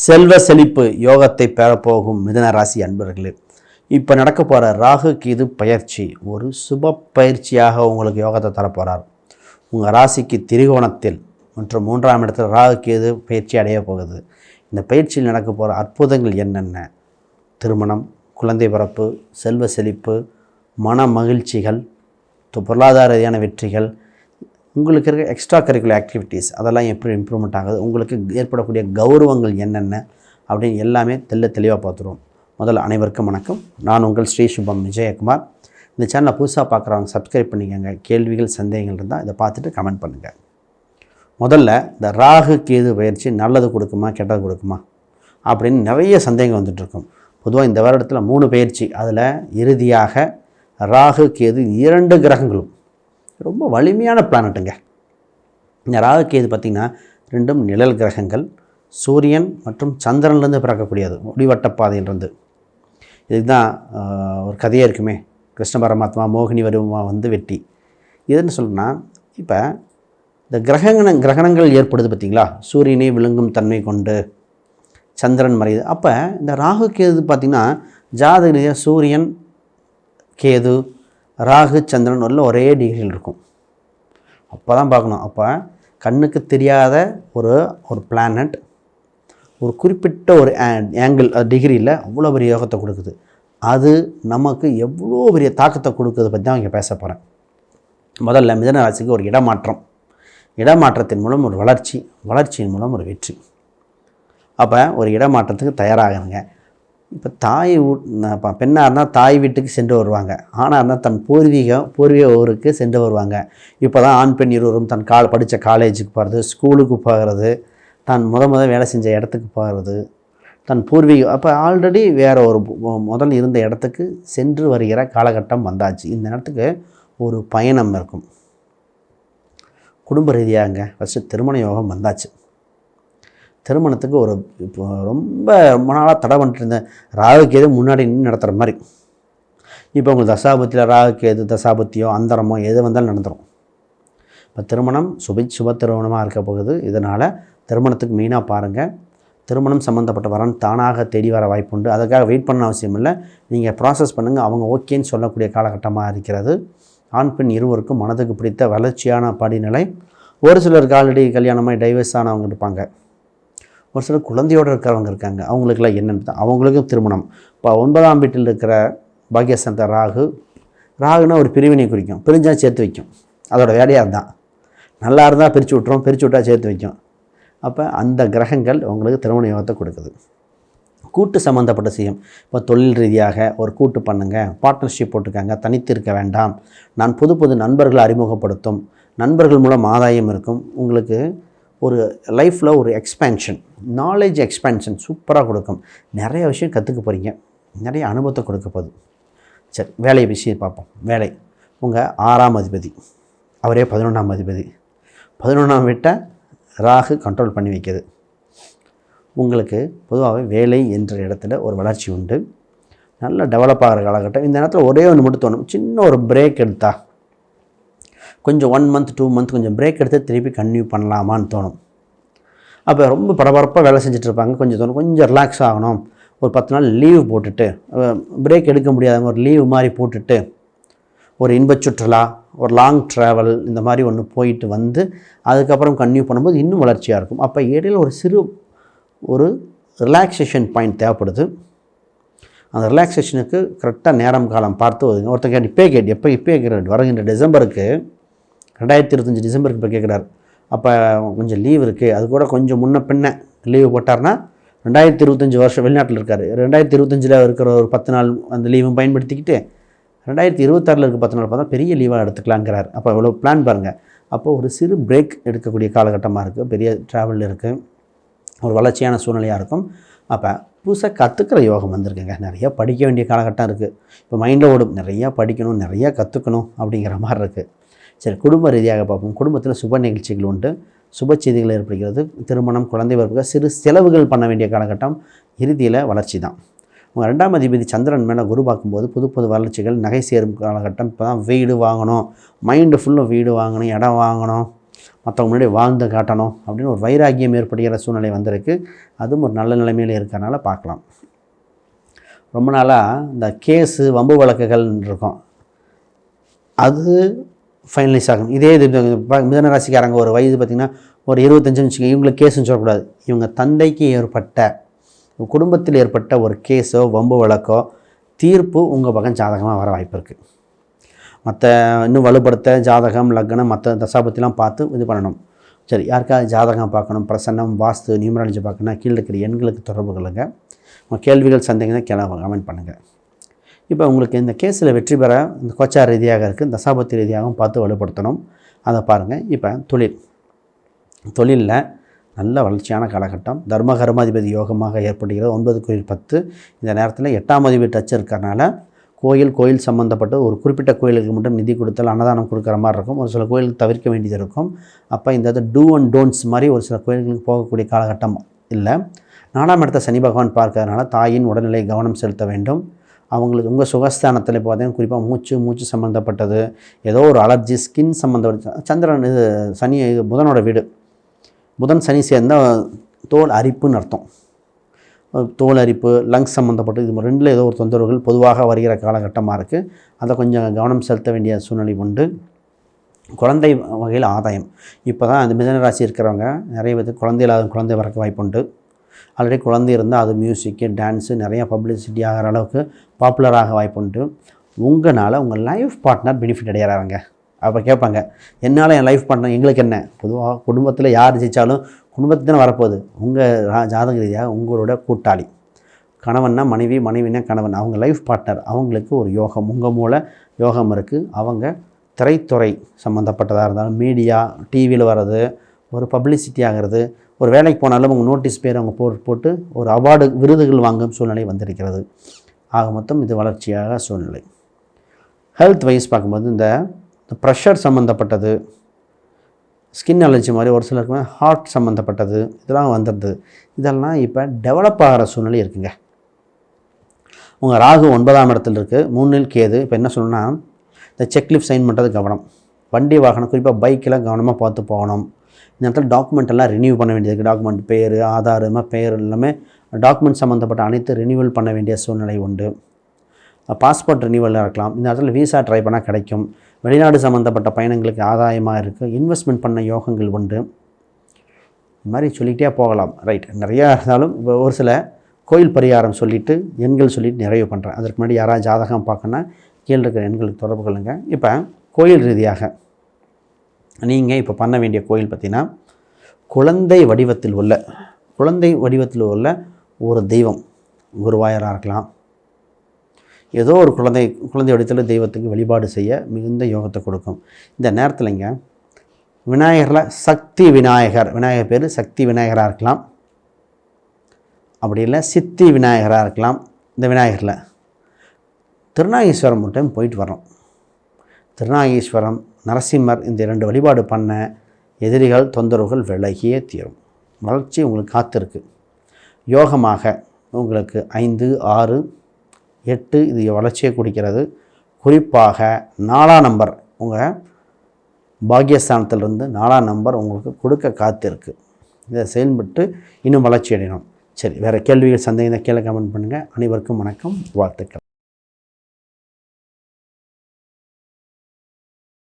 செல்வ செழிப்பு யோகத்தை பெறப்போகும் மிதுன ராசி அன்பர்களே, இப்போ நடக்க போகிற ராகு கேது பயிற்சி ஒரு சுப பயிற்சியாக உங்களுக்கு யோகத்தை தரப்போகிறார். உங்கள் ராசிக்கு திரிகோணத்தில் மற்றும் 3ஆம் இடத்தில் ராகு கேது பயிற்சி அடைய போகுது. இந்த பயிற்சியில் நடக்க போகிற அற்புதங்கள் என்னென்ன? திருமணம், குழந்தை பிறப்பு, செல்வ செழிப்பு, மன மகிழ்ச்சிகள், பொருளாதார ரீதியான வெற்றிகள், உங்களுக்கு இருக்க எக்ஸ்ட்ரா கரிக்குலர் ஆக்டிவிட்டீஸ் அதெல்லாம் எப்படி இம்ப்ரூவ்மெண்ட் ஆகுது, உங்களுக்கு ஏற்படக்கூடிய கௌரவங்கள் என்னென்ன அப்படின்னு எல்லாமே தெளிவாக பார்த்துருவோம். முதல்ல அனைவருக்கும் வணக்கம். நான் உங்கள் ஸ்ரீ சுபம் விஜயகுமார். இந்த சேனலை புதுசாக பார்க்குறவங்க சப்ஸ்கிரைப் பண்ணிக்கோங்க. கேள்விகள் சந்தேகங்கள் இருந்தால் இதை பார்த்துட்டு கமெண்ட் பண்ணுங்கள். முதல்ல இந்த ராகு கேது பயிற்சி நல்லது கொடுக்குமா கெட்டது கொடுக்குமா அப்படின்னு நிறைய சந்தேகம் வந்துட்டுருக்கும். பொதுவாக இந்த வருடத்தில் 3 பயிற்சி, அதில் இறுதியாக ராகு கேது 2 கிரகங்களும் ரொம்ப வலிமையான பிளானட்டுங்க. இந்த ராகு கேது பார்த்திங்கன்னா 2ம் நிழல் கிரகங்கள், சூரியன் மற்றும் சந்திரன்லேருந்து பிறக்கக்கூடியது, ஒளிவட்ட பாதையிலிருந்து. இதுக்கு தான் ஒரு கதையே இருக்குமே, கிருஷ்ண பரமாத்மா மோகினி வருமா வந்து வெட்டி. இதுன்னு சொல்லணும்னா, இப்போ இந்த கிரகணங்கள் ஏற்படுது பார்த்திங்களா, சூரியனை விழுங்கும் தன்மை கொண்டு சந்திரன் மறையுது. அப்போ இந்த ராகு கேது பார்த்திங்கன்னா ஜாதக சூரியன் கேது ராகு சந்திரன் உள்ள ஒரே டிகிரியில் இருக்கும். அப்போ தான் பார்க்கணும். அப்போ கண்ணுக்கு தெரியாத ஒரு பிளானட் ஒரு குறிப்பிட்ட ஒரு ஆங்கிள் டிகிரியில் அவ்வளோ பெரிய யோகத்தை கொடுக்குது. அது நமக்கு எவ்வளோ பெரிய தாக்கத்தை கொடுக்குறது பற்றி தான் இங்கே பேச போகிறேன். முதல்ல மிதுன ராசிக்கு ஒரு இடமாற்றத்தின் மூலம் ஒரு வளர்ச்சியின் மூலம் ஒரு வெற்றி. அப்போ ஒரு இடமாற்றத்துக்கு தயாராகுங்க. இப்போ பெண்ணாக இருந்தால் தாய் வீட்டுக்கு சென்று வருவாங்க, ஆணாக இருந்தால் தன் பூர்வீக ஊருக்கு சென்று வருவாங்க. இப்போ தான் ஆண் பெண் இருவரும் தன் படித்த காலேஜுக்கு போகிறது, ஸ்கூலுக்கு போகிறது, தான் வேலை செஞ்ச இடத்துக்கு போகிறது, தன் பூர்வீகம். அப்போ ஆல்ரெடி வேறு ஒரு முதல் இருந்த இடத்துக்கு சென்று வருகிற காலகட்டம் வந்தாச்சு. இந்த நேரத்துக்கு ஒரு பயணம் இருக்கும். குடும்ப ரீதியாகங்க ஃபஸ்ட்டு திருமண யோகம் வந்தாச்சு. திருமணத்துக்கு இப்போ ரொம்ப நாளாக தடை பண்ணிட்டு இருந்த ராகு கேது முன்னாடி நின்று நடத்துகிற மாதிரி இப்போ உங்களுக்கு தசாபத்தியில் ராகு கேது தசாபத்தியோ அந்தரமோ எது வந்தாலும் நடந்துடும். இப்போ திருமணம் சுப திருமணமாக இருக்க போகுது. இதனால் திருமணத்துக்கு மெயினாக பாருங்கள். திருமணம் சம்மந்தப்பட்ட வரன் தானாக தேடி வர வாய்ப்புண்டு. அதுக்காக வெயிட் பண்ண அவசியம் இல்லை. நீங்கள் ப்ராசஸ் பண்ணுங்கள். அவங்க ஓகேன்னு சொல்லக்கூடிய காலகட்டமாக இருக்கிறது. ஆண் பெண் இருவருக்கும் மனதுக்கு பிடித்த வளர்ச்சியான படிநிலை. ஒரு சிலருக்கு ஆல்ரெடி கல்யாணமாக டைவர்ஸ் ஆனவங்க இருப்பாங்க. ஒரு சிலர் குழந்தையோடு இருக்கிறவங்க இருக்காங்க. அவங்களுக்கெல்லாம் என்னென்னு அவங்களுக்கும் திருமணம். இப்போ 9ஆம் வீட்டில் இருக்கிற பாக்கியஸ்தானத்தை ராகுனா ஒரு பிரிவினை குறிக்கும். பிரிஞ்சால் சேர்த்து வைக்கும். அதோட வேலையாக இருந்தால் நல்லா இருந்தால் பிரித்து விட்டுரும், பிரித்து விட்டால் சேர்த்து வைக்கும். அப்போ அந்த கிரகங்கள் உங்களுக்கு திருமண யோகத்தை கொடுக்குது. கூட்டு சம்மந்தப்பட்ட செய்யும். இப்போ தொழில் ரீதியாக ஒரு கூட்டு பண்ணுங்கள், பார்ட்னர்ஷிப் போட்டுக்காங்க, தனித்து இருக்க வேண்டாம். நான் புது நண்பர்களை அறிமுகப்படுத்தும். நண்பர்கள் மூலம் ஆதாயம் இருக்கும். உங்களுக்கு ஒரு லைஃப்பில் ஒரு எக்ஸ்பேன்ஷன், நாலேஜ் எக்ஸ்பேன்ஷன் சூப்பராக கொடுக்கும். நிறைய விஷயம் கற்றுக்க போகிறீங்க, நிறைய அனுபவத்தை கொடுக்க போகுது. சரி, வேலை விஷயம் பார்ப்போம். வேலை உங்கள் 6ஆம் அதிபதி, அவரே 11ஆம் அதிபதி. 11ஆம் வீட்டை ராகு கண்ட்ரோல் பண்ணி வைக்கிது. உங்களுக்கு பொதுவாகவே வேலை என்ற இடத்துல ஒரு வளர்ச்சி உண்டு. நல்லா டெவலப் ஆகிற காலகட்டம். இந்த நேரத்தில் ஒரே ஒன்று மட்டும் தோணும், சின்ன ஒரு பிரேக் எடுத்தா கொஞ்சம் 1 மந்த் 2 மந்த் கொஞ்சம் பிரேக் எடுத்து திருப்பி கன்டினியூ பண்ணலாமான்னு தோணும். அப்போ ரொம்ப பரபரப்பாக வேலை செஞ்சுட்டு இருப்பாங்க. கொஞ்சம் ரிலாக்ஸ் ஆகணும். ஒரு 10 நாள் லீவு போட்டுட்டு, பிரேக் எடுக்க முடியாதவங்க ஒரு லீவு மாதிரி போட்டுட்டு ஒரு இன்பச் சுற்றுலா, ஒரு லாங் ட்ராவல் இந்த மாதிரி ஒன்று போயிட்டு வந்து அதுக்கப்புறம் கன்டினியூ பண்ணும்போது இன்னும் வளர்ச்சியாக இருக்கும். அப்போ இடையில் ஒரு ரிலாக்ஸேஷன் பாயிண்ட் தேவைப்படுது. அந்த ரிலாக்ஸேஷனுக்கு கரெக்டாக நேரம் காலம் பார்த்து ஒருத்தர் எப்போ கேட்குறாரு, வருகின்ற டிசம்பருக்கு 2025 டிசம்பருக்கு இப்போ கேட்குறாரு. அப்போ கொஞ்சம் லீவ் இருக்குது, அது கூட கொஞ்சம் முன்ன பின்ன லீவு போட்டார்னா 2025 வருஷம் வெளிநாட்டில் இருக்கார். 2025 இருக்கிற ஒரு 10 நாள் அந்த லீவும் பயன்படுத்திக்கிட்டு 2026 இருக்க 10 நாள் பார்த்தா பெரிய லீவாக எடுத்துக்கலாங்கிறார். அப்போ இவ்வளோ பிளான் பாருங்கள். அப்போ ஒரு சிறு பிரேக் எடுக்கக்கூடிய காலகட்டமாக இருக்குது. பெரிய ட்ராவல் இருக்குது, ஒரு வளர்ச்சியான சூழ்நிலையாக இருக்கும். அப்போ புதுசாக கற்றுக்கிற யோகம் வந்திருக்குங்க. நிறையா படிக்க வேண்டிய காலகட்டம் இருக்குது. இப்போ மைண்டில் ஓடும், நிறையா படிக்கணும், நிறையா கற்றுக்கணும் அப்படிங்கிற மாதிரி இருக்குது. சரி, குடும்ப ரீதியாக பார்ப்போம். குடும்பத்தில் சுப நிகழ்ச்சிகள் உண்டு, சுப செய்திகள் ஏற்படுகிறது. திருமணம், குழந்தை பிறப்புக்கு சிறு செலவுகள் பண்ண வேண்டிய காலகட்டம். இறுதியில் வளர்ச்சி தான். உங்கள் 2ஆம் அதிபதி சந்திரன் மேலே குரு பார்க்கும்போது புது வளர்ச்சிகள், நகை சேரும் காலகட்டம். இப்போ தான் வீடு வாங்கணும், மைண்டு ஃபுல்லாக வீடு வாங்கணும், இடம் வாங்கணும், மற்றவங்க முன்னாடி வாழ்ந்து காட்டணும் அப்படின்னு ஒரு வைராக்கியம் ஏற்படுகிற சூழ்நிலை வந்திருக்கு. அதுவும் ஒரு நல்ல நிலைமையில் இருக்கிறனால பார்க்கலாம். ரொம்ப நாளாக இந்த கேஸு வம்பு வழக்குகள் இருக்கும், அது ஃபைனலைஸ் ஆகும். இதே இது மிதுன ராசிக்காரங்க ஒரு வயது பார்த்திங்கன்னா ஒரு 25 வச்சுக்கோங்க, இவங்களுக்கு கேஸுன்னு சொல்லக்கூடாது. இவங்க தந்தைக்கு ஏற்பட்ட குடும்பத்தில் ஏற்பட்ட ஒரு கேஸோ வம்பு வழக்கோ தீர்ப்பு உங்கள் பக்கம் ஜாதகமாக வர வாய்ப்பு இருக்குது. மற்ற இன்னும் வலுப்படுத்த ஜாதகம் லக்னம் மற்ற தசாபத்திலாம் பார்த்து இது பண்ணணும். சரி, யாருக்காவது ஜாதகம் பார்க்கணும், பிரசன்னம், வாஸ்து, நியூமராலஜி பார்க்கணும்னா கீழே இருக்கிற எண்களுக்கு தொடர்பு கொள்ளுங்க. உங்கள் கேள்விகள் சந்தேகம்னா கமெண்ட் பண்ணுங்கள். இப்போ உங்களுக்கு இந்த கேஸில் வெற்றி பெற இந்த கோச்சார் ரீதியாக இருக்குது, தசாபத்தி ரீதியாகவும் பார்த்து வலுப்படுத்தணும். அதை பாருங்கள். இப்போ தொழிலில் நல்ல வளர்ச்சியான காலகட்டம். தர்ம கர்மாதிபதி யோகமாக ஏற்படுகிறது. 9-10 இந்த நேரத்தில் 8ஆம் அதிபதி டச் இருக்கிறனால கோயில் சம்மந்தப்பட்ட ஒரு குறிப்பிட்ட கோயிலுக்கு மட்டும் நிதி கொடுத்தால் அன்னதானம் கொடுக்குற மாதிரி இருக்கும். ஒரு சில கோயிலுக்கு தவிர்க்க வேண்டியது இருக்கும். அப்போ இந்த டூ அண்ட் டோன்ட்ஸ் மாதிரி ஒரு சில கோயில்களுக்கு போகக்கூடிய காலகட்டம் இல்லை. 4ஆம் இடத்த சனி பகவான் பார்க்கறதுனால தாயின் உடல்நிலை கவனம் செலுத்த வேண்டும். அவங்களுக்கு உங்கள் சுகஸ்தானத்தில் பார்த்தீங்கன்னா குறிப்பாக மூச்சு சம்மந்தப்பட்டது, ஏதோ ஒரு அலர்ஜி, ஸ்கின் சம்மந்தப்பட்ட சந்திரன் இது சனி புதனோட வீடு, புதன் சனி சேர்ந்தால் தோல் அரிப்புன்னு அர்த்தம். தோல் அரிப்பு, லங்ஸ் சம்மந்தப்பட்டு இது ரெண்டில் ஏதோ ஒரு தொந்தரவுகள் பொதுவாக வருகிற காலகட்டமாக இருக்குது. அதை கொஞ்சம் கவனம் செலுத்த வேண்டிய சூழ்நிலை உண்டு. குழந்தை வகையில் ஆதாயம். இப்போ தான் அந்த மிதுன ராசி இருக்கிறவங்க நிறைய பேருக்கு குழந்தை இல்லாத குழந்தை வரக்க வாய்ப்புண்டு. ஆல்ரெடி குழந்தை இருந்தால் அது மியூசிக்கு, டான்ஸு நிறையா பப்ளிசிட்டி ஆகிற அளவுக்கு பாப்புலராக வாய்ப்புண்டு. உங்களால் உங்கள் லைஃப் பார்ட்னர் பெனிஃபிட் அடைகிறாங்க. அப்போ கேட்பாங்க, என்னால் என் லைஃப் பார்ட்னர் எங்களுக்கு என்ன? பொதுவாக குடும்பத்தில் யார் ஜெயித்தாலும் குடும்பத்துக்கு தானே வரப்போகுது. உங்கள் ஜாதக ரீதியாக உங்களோட கூட்டாளி, கணவன்னா மனைவி, மனைவினா கணவன், அவங்க லைஃப் பார்ட்னர், அவங்களுக்கு ஒரு யோகம், உங்கள் மூலம் யோகம் இருக்குது. அவங்க திரைத்துறை சம்மந்தப்பட்டதாக இருந்தாலும், மீடியா, டிவியில் வர்றது, ஒரு பப்ளிசிட்டி ஆகிறது, ஒரு வேலைக்கு போனாலும் அவங்க நோட்டீஸ் பேர் அவங்க போட்டு ஒரு அவார்டு விருதுகள் வாங்கும் சூழ்நிலை வந்திருக்கிறது. ஆக மொத்தம் இது வளர்ச்சியாக சூழ்நிலை. ஹெல்த் வைஸ் பார்க்கும்போது இந்த ப்ரெஷர் சம்மந்தப்பட்டது, ஸ்கின் அலர்ஜி மாதிரி ஒரு சிலருக்கு ஹார்ட் சம்மந்தப்பட்டது இதெல்லாம் வந்துடுது. இதெல்லாம் இப்போ டெவலப் ஆகிற சூழ்நிலை இருக்குங்க. உங்கள் ராகு 9ஆம் இடத்துல இருக்குது, 3 கேது. இப்போ என்ன சொல்லணும்னா, இந்த செக்லிஃப் சைன் பண்ணுறது கவனம். வண்டி வாகனம் குறிப்பாக பைக்கெலாம் கவனமாக பார்த்து போகணும். இந்த இடத்துல டாக்குமெண்ட் எல்லாம் ரினியூ பண்ண வேண்டியது. டாக்குமெண்ட் பேர், ஆதார், பேர் எல்லாமே டாக்குமெண்ட் சம்மந்தப்பட்ட அனைத்து ரினியூவல் பண்ண வேண்டிய சூழ்நிலை உண்டு. பாஸ்போர்ட் ரினியூவலாக இருக்கலாம். இந்த இடத்துல வீசா ட்ரை பண்ணால் கிடைக்கும். வெளிநாடு சம்மந்தப்பட்ட பயணங்களுக்கு ஆதாயமாக இருக்குது. இன்வெஸ்ட்மெண்ட் பண்ண யோகங்கள் உண்டு. இது மாதிரி சொல்லிகிட்டே போகலாம். ரைட், நிறையா இருந்தாலும் இப்போ ஒரு சில கோயில் பரிகாரம் சொல்லிவிட்டு எண்கள் சொல்லிவிட்டு நிறைவு பண்ணுறேன். அதற்கு முன்னாடி யாராவது ஜாதகம் பார்க்கணுன்னா கீழே இருக்கிற எண்களுக்கு தொடர்பு கொள்ளுங்கள். இப்போ கோயில் ரீதியாக நீங்கள் இப்போ பண்ண வேண்டிய கோயில் பார்த்திங்கன்னா, குழந்தை வடிவத்தில் உள்ள ஒரு தெய்வம், குருவாயூராக இருக்கலாம், ஏதோ ஒரு குழந்தை வடிவத்தில் தெய்வத்துக்கு வழிபாடு செய்ய மிகுந்த யோகத்தை கொடுக்கும். இந்த நேரத்தில் இங்கே விநாயகரில் சக்தி விநாயகர் பேர் சக்தி விநாயகராக இருக்கலாம், அப்படி இல்லை சித்தி விநாயகராக இருக்கலாம். இந்த விநாயகரில் திருநாகேஸ்வரம் மட்டும் போயிட்டு வரணும். திருநாகேஸ்வரம், நரசிம்மர் இந்த 2 வழிபாடு பண்ண எதிரிகள் தொந்தரவுகள் விலகியே தீரும். வளர்ச்சி உங்களுக்கு காத்திருக்கு. யோகமாக உங்களுக்கு 5, 6, 8 இது வளர்ச்சியை குடிக்கிறது. குறிப்பாக 4ஆம் நம்பர் உங்கள் பாக்கியஸ்தானத்திலிருந்து 4ஆம் நம்பர் உங்களுக்கு கொடுக்க காத்திருக்கு. இதை செயல்பட்டு இன்னும் வளர்ச்சி அடையணும். சரி, வேறு கேள்விகள் சந்தேகம் கீழே கமெண்ட் பண்ணுங்கள். அனைவருக்கும் வணக்கம், வாழ்த்துக்கள்.